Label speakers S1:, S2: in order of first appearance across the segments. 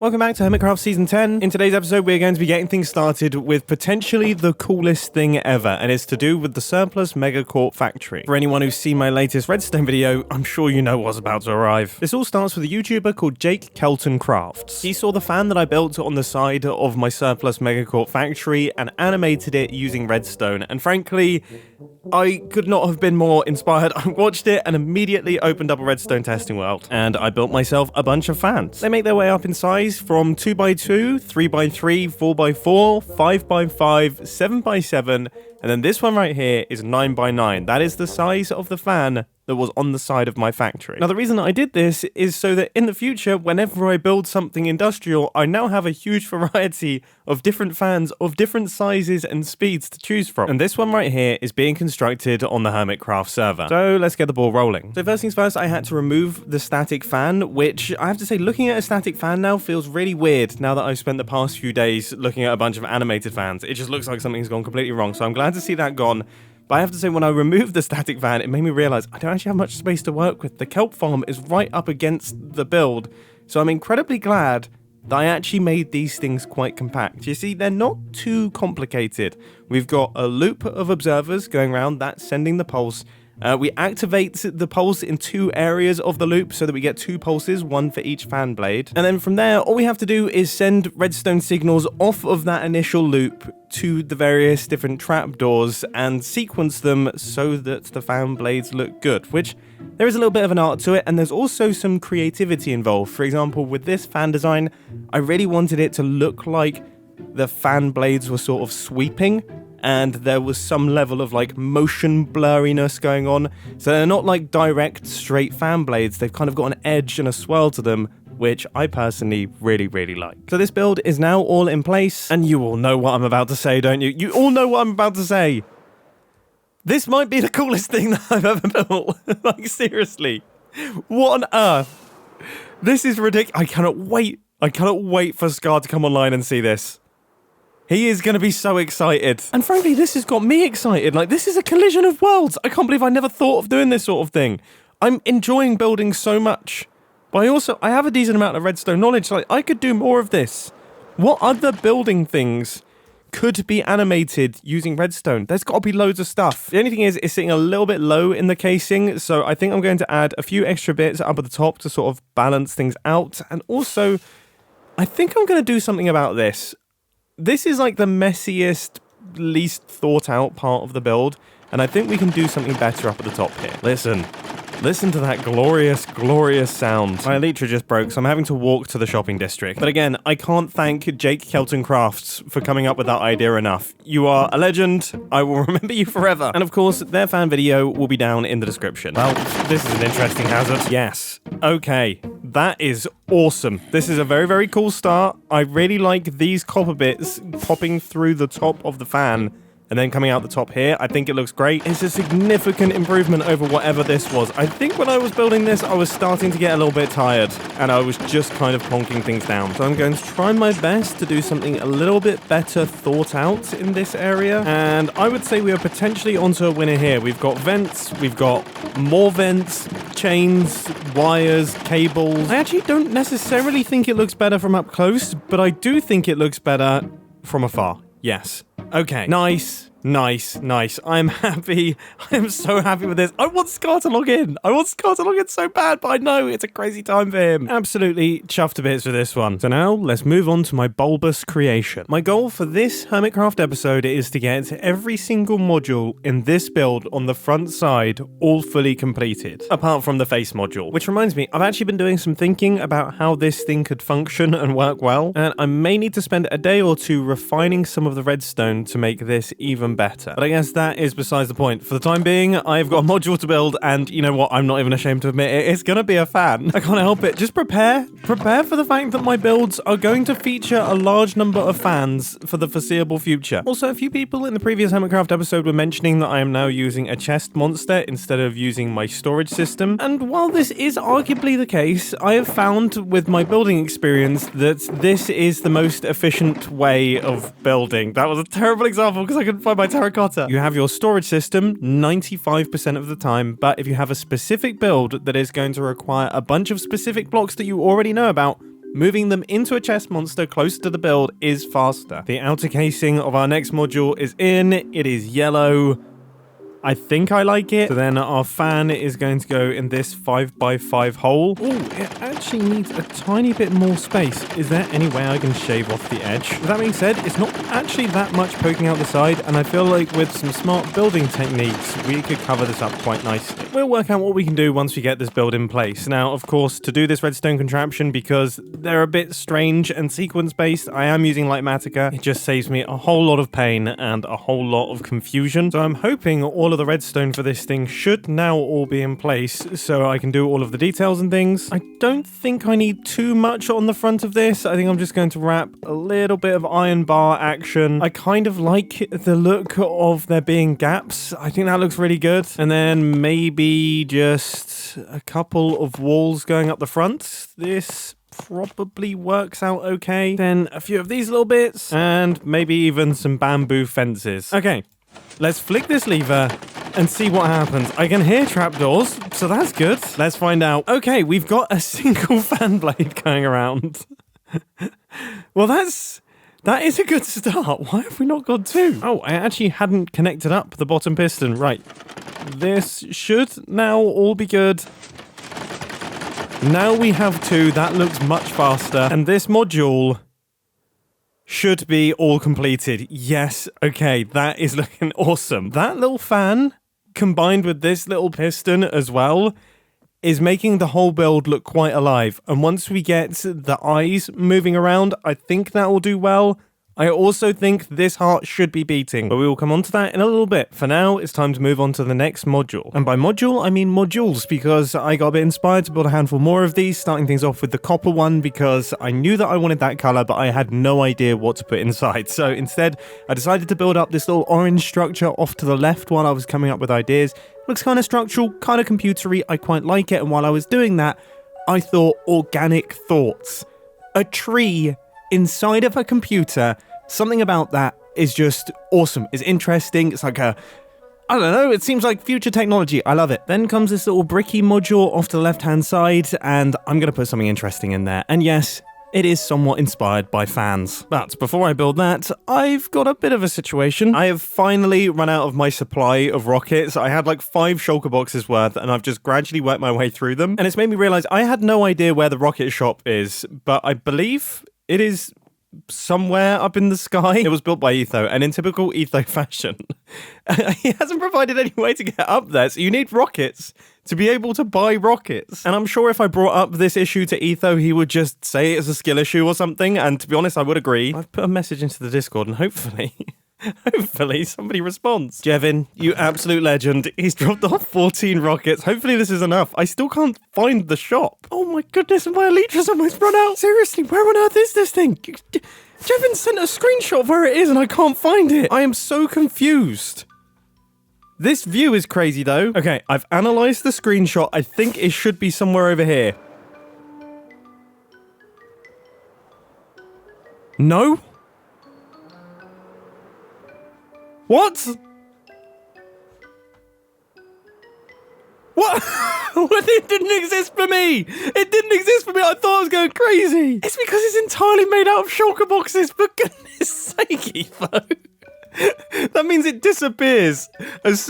S1: Welcome back to Hermitcraft Season 10. In today's episode, we're going to be getting things started with potentially the coolest thing ever, and it's to do with the surplus megacorp factory. For anyone who's seen my latest Redstone video, I'm sure you know what's about to arrive. This all starts with a YouTuber called Jake Kelton Crafts. He saw the fan that I built on the side of my surplus megacorp factory and animated it using Redstone, and frankly, I could not have been more inspired. I watched it and immediately opened up a Redstone testing world, and I built myself a bunch of fans. They make their way up in size from 2x2, 3x3, 4x4, 5x5, 7x7, and then this one right here is 9x9. That is the size of the fan that was on the side of my factory. Now, the reason that I did this is so that in the future, whenever I build something industrial, I now have a huge variety of different fans of different sizes and speeds to choose from. And this one right here is being constructed on the Hermitcraft server. So let's get the ball rolling. So first things first, I had to remove the static fan, which I have to say, looking at a static fan now feels really weird now that I've spent the past few days looking at a bunch of animated fans. It just looks like something's gone completely wrong. So I'm glad to see that gone. But I have to say, when I removed the static fan, it made me realize I don't actually have much space to work with. The kelp farm is right up against the build, so I'm incredibly glad that I actually made these things quite compact. You see, they're not too complicated. We've got a loop of observers going around, that's sending the pulse. We activate the pulse in two areas of the loop so that we get two pulses, one for each fan blade. And then from there, all we have to do is send redstone signals off of that initial loop to the various different trapdoors and sequence them so that the fan blades look good, which there is a little bit of an art to it, and there's also some creativity involved. For example, with this fan design, I really wanted it to look like the fan blades were sort of sweeping, and there was some level of like motion blurriness going on. So they're not like direct straight fan blades, they've kind of got an edge and a swirl to them, which I personally really like. So this build is now all in place, and you all know what I'm about to say, don't you? You all know what I'm about to say. This might be the coolest thing that I've ever built. Like, seriously. What on earth? This is ridiculous. I cannot wait for Scar to come online and see this. He is going to be so excited. And frankly, this has got me excited. Like, this is a collision of worlds. I can't believe I never thought of doing this sort of thing. I'm enjoying building so much. But I have a decent amount of redstone knowledge. Like, I could do more of this. What other building things could be animated using redstone? There's got to be loads of stuff. The only thing is, it's sitting a little bit low in the casing. So I think I'm going to add a few extra bits up at the top to sort of balance things out. And also, I think I'm going to do something about this. This is like the messiest, least thought out part of the build, and I think we can do something better up at the top here. Listen to that glorious sound. My elytra just broke, so I'm having to walk to the shopping district. But again, I can't thank Jake Kelton Crafts for coming up with that idea enough. You are a legend. I will remember you forever. And of course, their fan video will be down in the description. Well, this is an interesting hazard. Yes. Okay. That is awesome. This is a very cool start. I really like these copper bits popping through the top of the fan and then coming out the top here. I think it looks great. It's a significant improvement over whatever this was. I think when I was building this, I was starting to get a little bit tired, and I was just kind of plonking things down. So I'm going to try my best to do something a little bit better thought out in this area, and I would say we are potentially onto a winner here. We've got vents, we've got more vents, chains, wires, cables. I actually don't necessarily think it looks better from up close, but I do think it looks better from afar. Yes. Okay. Nice. I'm happy. I am so happy with this. I want Scar to log in. So bad, but I know it's a crazy time for him. Absolutely chuffed to bits for this one. So now let's move on to my bulbous creation. My goal for this Hermitcraft episode is to get every single module in this build on the front side all fully completed, apart from the face module. Which reminds me, I've actually been doing some thinking about how this thing could function and work well, and I may need to spend a day or two refining some of the redstone to make this even better. But I guess that is besides the point. For the time being, I've got a module to build, and you know what? I'm not even ashamed to admit it. It's gonna be a fan. I can't help it. Just prepare for the fact that my builds are going to feature a large number of fans for the foreseeable future. Also, a few people in the previous Hermitcraft episode were mentioning that I am now using a chest monster instead of using my storage system. And while this is arguably the case, I have found with my building experience that this is the most efficient way of building. That was a terrible example because I couldn't find my terracotta. You have your storage system 95% of the time, but if you have a specific build that is going to require a bunch of specific blocks that you already know about, moving them into a chest monster closer to the build is faster. The outer casing of our next module is in. It is yellow. I think I like it. So then our fan is going to go in this 5x5 hole. Oh, it actually needs a tiny bit more space. Is there any way I can shave off the edge? With that being said, it's not actually that much poking out the side, and I feel like with some smart building techniques, we could cover this up quite nicely. We'll work out what we can do once we get this build in place. Now, of course, to do this redstone contraption, because they're a bit strange and sequence-based, I am using Lightmatica. It just saves me a whole lot of pain and a whole lot of confusion. So I'm hoping all of the redstone for this thing should now all be in place so I can do all of the details and things. I don't think I need too much on the front of this. I think I'm just going to wrap a little bit of iron bar action. I kind of like the look of there being gaps. I think that looks really good. And then maybe just a couple of walls going up the front. This probably works out okay. Then a few of these little bits and maybe even some bamboo fences. Okay. Let's flick this lever and see what happens. I can hear trapdoors, so that's good. Let's find out. Okay, we've got a single fan blade going around. Well, that is a good start. Why have we not got two? Oh, I actually hadn't connected up the bottom piston. Right. This should now all be good. Now we have two. That looks much faster. And this module should be all completed. Yes, okay, that is looking awesome. That little fan, combined with this little piston as well, is making the whole build look quite alive. And once we get the eyes moving around, I think that will do well. I also think this heart should be beating, but we will come on to that in a little bit. For now, it's time to move on to the next module. And by module, I mean modules, because I got a bit inspired to build a handful more of these, starting things off with the copper one, because I knew that I wanted that color, but I had no idea what to put inside. So instead, I decided to build up this little orange structure off to the left while I was coming up with ideas. It looks kind of structural, kind of computery. I quite like it, and while I was doing that, I thought organic thoughts. A tree inside of a computer. Something about that is just awesome. It's interesting. It's like I don't know, it seems like future technology. I love it. Then comes this little bricky module off to the left-hand side, and I'm going to put something interesting in there. And yes, it is somewhat inspired by fans. But before I build that, I've got a bit of a situation. I have finally run out of my supply of rockets. I had like 5 shulker boxes worth, and I've just gradually worked my way through them. And it's made me realize I had no idea where the rocket shop is, but I believe it is somewhere up in the sky. It was built by Etho, and in typical Etho fashion, he hasn't provided any way to get up there, so you need rockets to be able to buy rockets. And I'm sure if I brought up this issue to Etho, he would just say it's a skill issue or something, and to be honest, I would agree. I've put a message into the Discord, and hopefully somebody responds. Jevin, you absolute legend. He's dropped off 14 rockets. Hopefully this is enough. I still can't find the shop. Oh my goodness, my elytra's almost run out. Seriously, where on earth is this thing? Jevin sent a screenshot of where it is and I can't find it. I am so confused. This view is crazy though. Okay, I've analysed the screenshot. I think it should be somewhere over here. No? What? What? It didn't exist for me! It didn't exist for me! I thought I was going crazy! It's because it's entirely made out of shulker boxes, for goodness sake, Etho! That means it disappears. As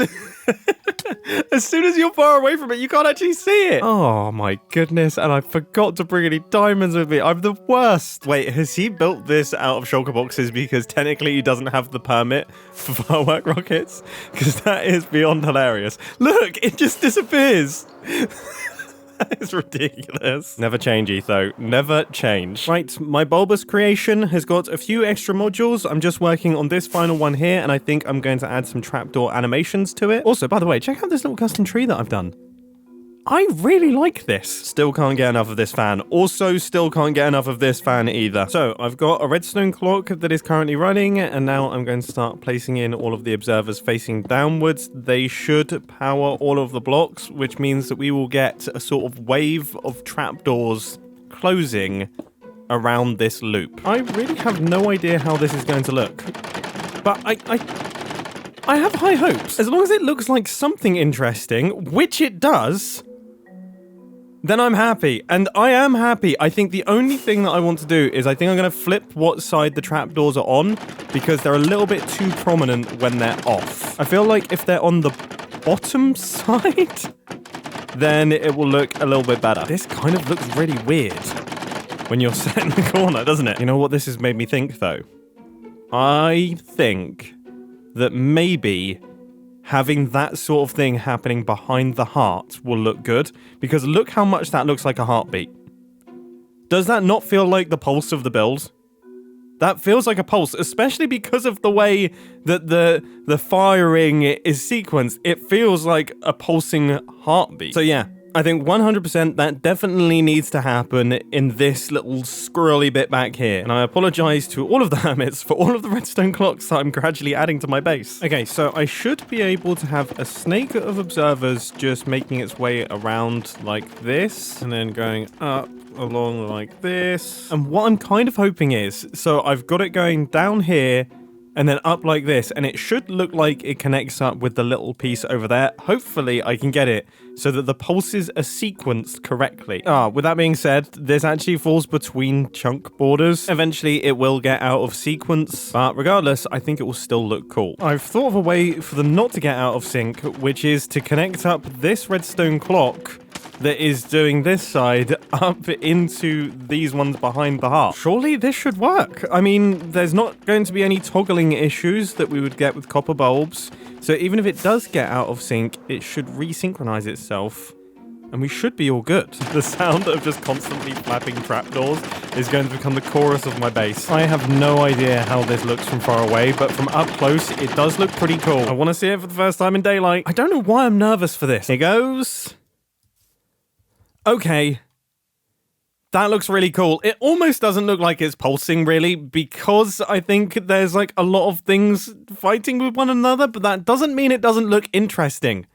S1: soon as you're far away from it, you can't actually see it. Oh my goodness, and I forgot to bring any diamonds with me. I'm the worst. Wait, has he built this out of shulker boxes because technically he doesn't have the permit for firework rockets? Because that is beyond hilarious. Look, it just disappears. That is ridiculous. Never change, Etho. Never change. Right, my bulbous creation has got a few extra modules. I'm just working on this final one here, and I think I'm going to add some trapdoor animations to it. Also, by the way, check out this little custom tree that I've done. I really like this. Still can't get enough of this fan. Also, still can't get enough of this fan either. So, I've got a redstone clock that is currently running, and now I'm going to start placing in all of the observers facing downwards. They should power all of the blocks, which means that we will get a sort of wave of trapdoors closing around this loop. I really have no idea how this is going to look, but I have high hopes. As long as it looks like something interesting, which it does, then I'm happy. And I am happy. I think the only thing that I want to do is I think I'm going to flip what side the trapdoors are on because they're a little bit too prominent when they're off. I feel like if they're on the bottom side, then it will look a little bit better. This kind of looks really weird when you're set in the corner, doesn't it? You know what this has made me think, though? I think that maybe having that sort of thing happening behind the heart will look good, because look how much that looks like a heartbeat. Does that not feel like the pulse of the build? That feels like a pulse, especially because of the way that the firing is sequenced. It feels like a pulsing heartbeat. So yeah, I think 100% that definitely needs to happen in this little squirrely bit back here. And I apologize to all of the hermits for all of the redstone clocks that I'm gradually adding to my base. Okay, so I should be able to have a snake of observers just making its way around like this, and then going up along like this. And what I'm kind of hoping is, so I've got it going down here, and then up like this, and it should look like it connects up with the little piece over there. Hopefully I can get it so that the pulses are sequenced correctly. With that being said, this actually falls between chunk borders. Eventually it will get out of sequence, but regardless, I think it will still look cool. I've thought of a way for them not to get out of sync, which is to connect up this redstone clock that is doing this side up into these ones behind the heart. Surely this should work. I mean, there's not going to be any toggling issues that we would get with copper bulbs. So even if it does get out of sync, it should resynchronize itself, and we should be all good. The sound of just constantly flapping trapdoors is going to become the chorus of my base. I have no idea how this looks from far away, but from up close, it does look pretty cool. I want to see it for the first time in daylight. I don't know why I'm nervous for this. Here goes. Okay, that looks really cool. It almost doesn't look like it's pulsing, really, because I think there's like a lot of things fighting with one another, but that doesn't mean it doesn't look interesting.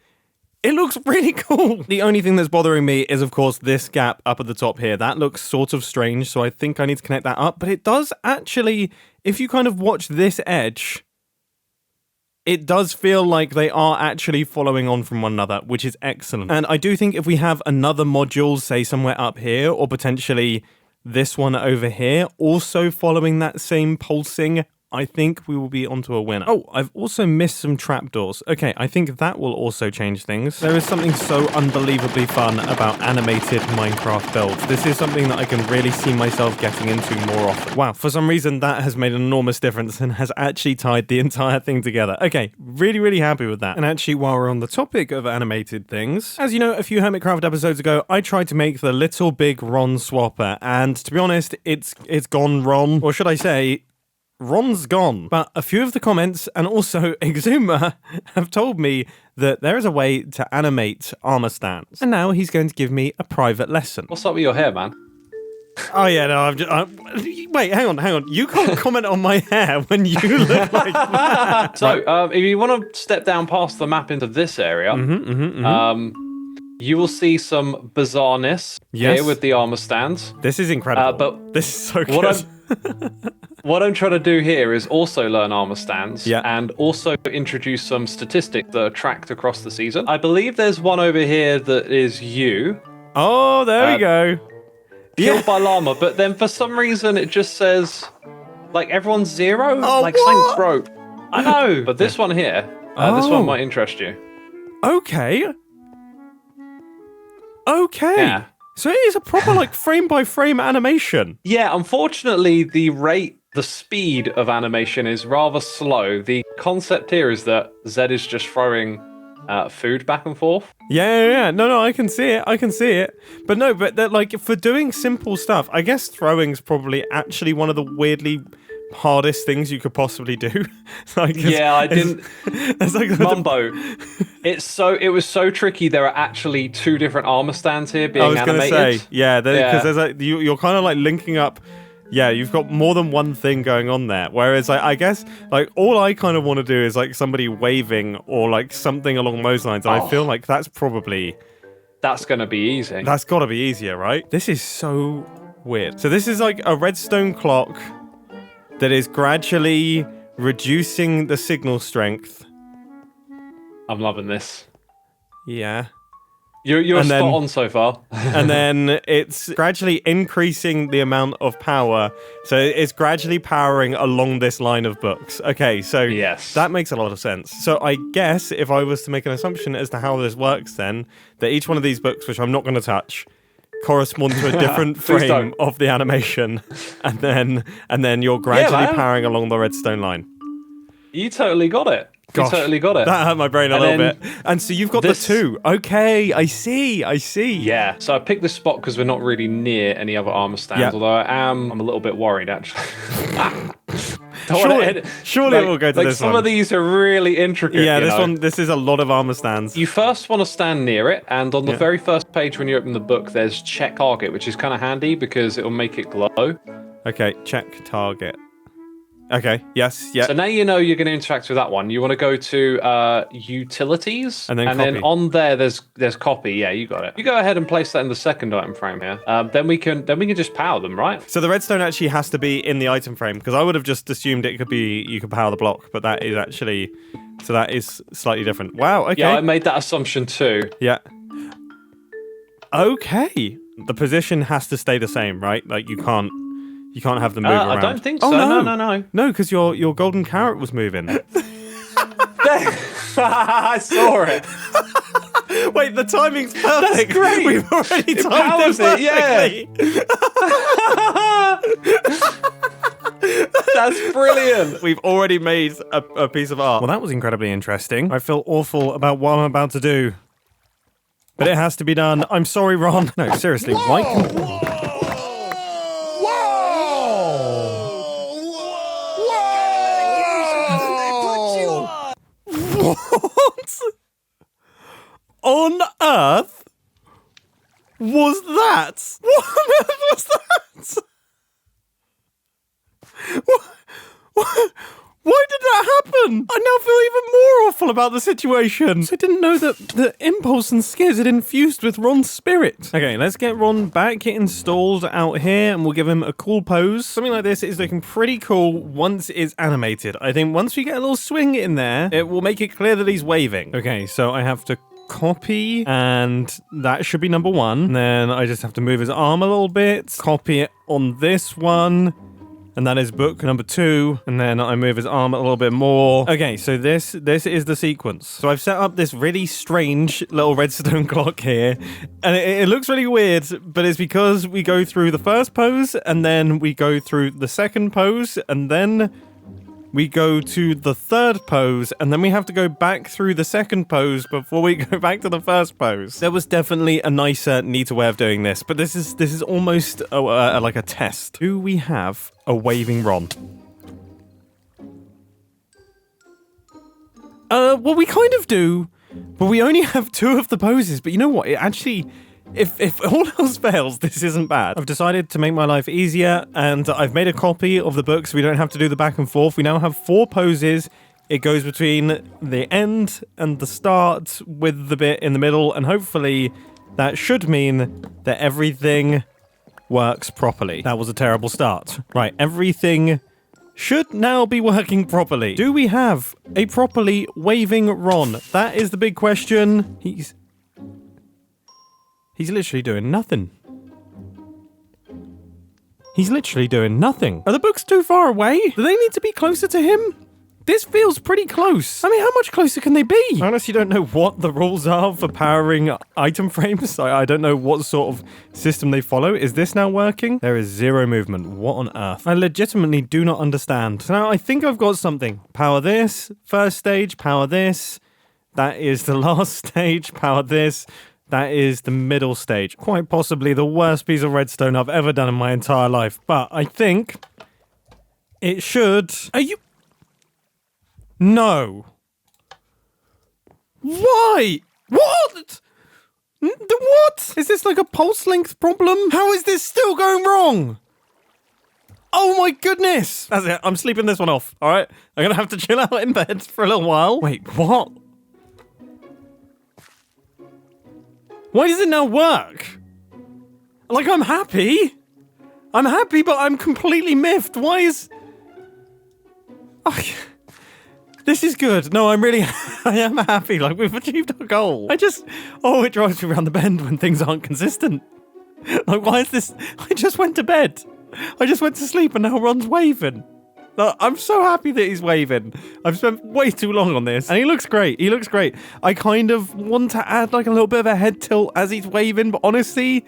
S1: It looks really cool. The only thing that's bothering me is, of course, this gap up at the top here. That looks sort of strange, so I think I need to connect that up, but it does actually, if you kind of watch this edge, it does feel like they are actually following on from one another, which is excellent. And I do think if we have another module, say somewhere up here, or potentially this one over here, also following that same pulsing, I think we will be onto a winner. Oh, I've also missed some trapdoors. Okay, I think that will also change things. There is something so unbelievably fun about animated Minecraft builds. This is something that I can really see myself getting into more often. Wow, for some reason that has made an enormous difference and has actually tied the entire thing together. Okay, really, really happy with that. And actually, while we're on the topic of animated things, as you know, a few Hermitcraft episodes ago, I tried to make the little big Ron swapper, and to be honest, it's gone wrong. Or should I say, Ron's gone. But a few of the comments, and also Xisumavoid, have told me that there is a way to animate armor stands. And now he's going to give me a private lesson.
S2: What's up with your hair, man?
S1: Oh yeah, no, wait, hang on. You can't comment on my hair when you look like that.
S2: So, if you want to step down past the map into this area, you will see some bizarreness here with the armor stands.
S1: This is incredible.
S2: But
S1: this is so good.
S2: What I'm trying to do here is also learn armor stands and also introduce some statistics that are tracked across the season. I believe there's one over here that is you.
S1: Oh, there we go.
S2: Killed by llama, but then for some reason it just says, like, everyone's zero?
S1: Oh,
S2: like, something's broke. I know, but this one here, this one might interest you.
S1: Okay.
S2: Yeah.
S1: So it is a proper, like, frame-by-frame animation.
S2: Yeah, unfortunately, the speed of animation is rather slow. The concept here is that Zed is just throwing food back and forth.
S1: Yeah. No, I can see it. But no, but like, for doing simple stuff, I guess throwing's probably actually one of the weirdly hardest things you could possibly do. Like,
S2: I didn't.
S1: It's like
S2: Mumbo. It was so tricky. There are actually two different armor stands here being animated.
S1: I was going to say, because there's like you're kind of like linking up. Yeah, you've got more than one thing going on there. Whereas, like, I guess, like, all I kind of want to do is like somebody waving or like something along those lines. And I feel like that's going to be easy. That's got to be easier, right? This is so weird. So this is like a redstone clock that is gradually reducing the signal strength.
S2: I'm loving this.
S1: Yeah.
S2: You're spot on so far.
S1: And then it's gradually increasing the amount of power. So it's gradually powering along this line of books. Okay, so
S2: yes.
S1: That makes a lot of sense. So I guess if I was to make an assumption as to how this works then, that each one of these books, which I'm not going to touch, correspond to a different frame of the animation. And then you're gradually powering along the redstone line.
S2: You totally got it.
S1: Gosh,
S2: you totally got it.
S1: That hurt my brain a little bit. And so you've got the 2. Okay, I see.
S2: Yeah, so I picked this spot because we're not really near any other armor stands, although I'm a little bit worried, actually.
S1: Surely we'll go to this one.
S2: Some of these are really intricate.
S1: Yeah, this is a lot of armor stands.
S2: You first want to stand near it, and on the very first page when you open the book, there's check target, which is kind of handy because it'll make it glow.
S1: Okay, check target. Okay, yes, yeah.
S2: So now you know you're going to interact with that one. You want to go to utilities,
S1: and then
S2: on there there's copy. Yeah, you got it. You go ahead and place that in the second item frame here. Then we can just power them, right?
S1: So the redstone actually has to be in the item frame because I would have just assumed it could be you could power the block, but that is actually that is slightly different. Wow. Okay.
S2: Yeah, I made that assumption too.
S1: Yeah. Okay. The position has to stay the same, right? Like you can't have them move around.
S2: I don't think so.
S1: Oh,
S2: No.
S1: No, because your golden carrot was moving.
S2: I saw it.
S1: Wait, the timing's perfect.
S2: That's great.
S1: We've already timed it
S2: perfectly. That's brilliant.
S1: We've already made a piece of art. Well, that was incredibly interesting. I feel awful about what I'm about to do. But it has to be done. I'm sorry, Ron. No, seriously.
S3: Whoa!
S1: Why can... What on earth was that? What on earth was that? Why did that happen? I now feel even more awful about the situation. I didn't know that the impulse and skiz had infused with Ron's spirit. Okay, let's get Ron back installed out here and we'll give him a cool pose. Something like this is looking pretty cool once it's animated. I think once we get a little swing in there, it will make it clear that he's waving. Okay, so I have to copy, and that should be number 1. And then I just have to move his arm a little bit, copy it on this one. And that is book number 2. And then I move his arm a little bit more. Okay, so this is the sequence. So I've set up this really strange little redstone clock here. And it looks really weird, but it's because we go through the first pose, and then we go through the second pose, and then we go to the third pose, and then we have to go back through the second pose before we go back to the first pose. There was definitely a nicer, neater way of doing this, but this is almost like a test. Do we have a waving Ron? Well, we kind of do, but we only have 2 of the poses. But you know what? It actually... If all else fails, this isn't bad. I've decided to make my life easier, and I've made a copy of the book so we don't have to do the back and forth. We now have 4 poses. It goes between the end and the start with the bit in the middle, and hopefully that should mean that everything works properly. That was a terrible start. Right, everything should now be working properly. Do we have a properly waving Ron? That is the big question. He's literally doing nothing. He's literally doing nothing. Are the books too far away? Do they need to be closer to him? This feels pretty close. I mean, how much closer can they be? I honestly don't know what the rules are for powering item frames. I don't know what sort of system they follow. Is this now working? There is 0 movement. What on earth? I legitimately do not understand. So now I think I've got something. Power this. First stage. Power this. That is the last stage. Power this. That is the middle stage. Quite possibly the worst piece of redstone I've ever done in my entire life. But I think it should... Are you... No. Why? What? What? Is this like a pulse length problem? How is this still going wrong? Oh my goodness. That's it. I'm sleeping this one off. All right. I'm going to have to chill out in bed for a little while. Wait, what? Why does it now work? Like, I'm happy. I'm happy, but I'm completely miffed. Why is... This is good. No, I'm really, I am happy. Like, we've achieved our goal. it drives me around the bend when things aren't consistent. Like, why is this? I just went to bed. I just went to sleep and now Ron's waving. I'm so happy that he's waving. I've spent way too long on this. And he looks great. He looks great. I kind of want to add like a little bit of a head tilt as he's waving. But honestly,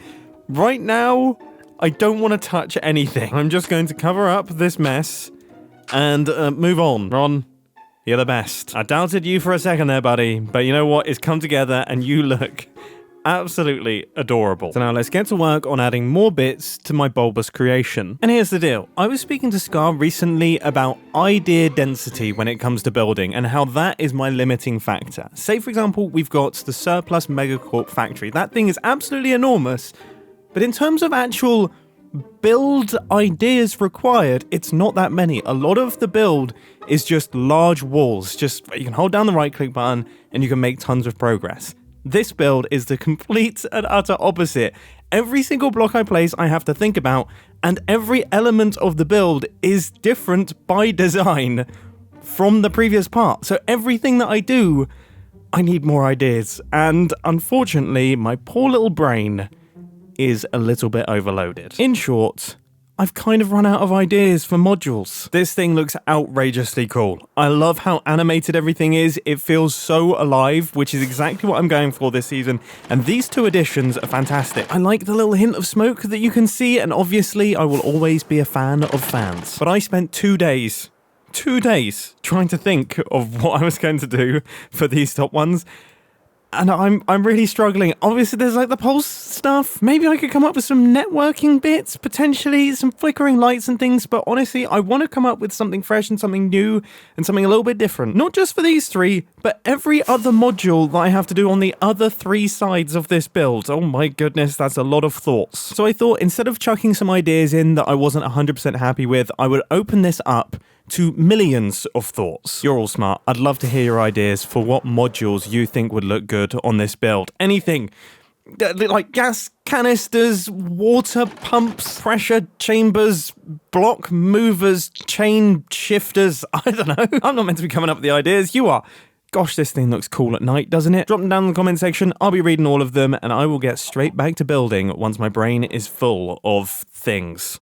S1: right now, I don't want to touch anything. I'm just going to cover up this mess and move on. Ron, you're the best. I doubted you for a second there, buddy. But you know what? It's come together and you look absolutely adorable. So now let's get to work on adding more bits to my bulbous creation. And here's the deal. I was speaking to Scar recently about idea density when it comes to building and how that is my limiting factor. Say, for example, we've got the surplus megacorp factory. That thing is absolutely enormous, but in terms of actual build ideas required, it's not that many. A lot of the build is just large walls. Just you can hold down the right click button and you can make tons of progress. This build is the complete and utter opposite. Every single block I place, I have to think about, and every element of the build is different by design from the previous part. So everything that I do, I need more ideas. And unfortunately, my poor little brain is a little bit overloaded. In short, I've kind of run out of ideas for modules. This thing looks outrageously cool. I love how animated everything is. It feels so alive, which is exactly what I'm going for this season. And these two additions are fantastic. I like the little hint of smoke that you can see, and obviously I will always be a fan of fans. But I spent 2 days trying to think of what I was going to do for these top ones. And I'm really struggling. Obviously, there's like the pulse stuff. Maybe I could come up with some networking bits, potentially some flickering lights and things. But honestly, I want to come up with something fresh and something new and something a little bit different. Not just for these three, but every other module that I have to do on the other 3 sides of this build. Oh my goodness, that's a lot of thoughts. So I thought instead of chucking some ideas in that I wasn't 100% happy with, I would open this up to millions of thoughts. You're all smart. I'd love to hear your ideas for what modules you think would look good on this build. Anything. Like gas canisters, water pumps, pressure chambers, block movers, chain shifters. I don't know. I'm not meant to be coming up with the ideas. You are. Gosh, this thing looks cool at night, doesn't it? Drop them down in the comment section. I'll be reading all of them and I will get straight back to building once my brain is full of things.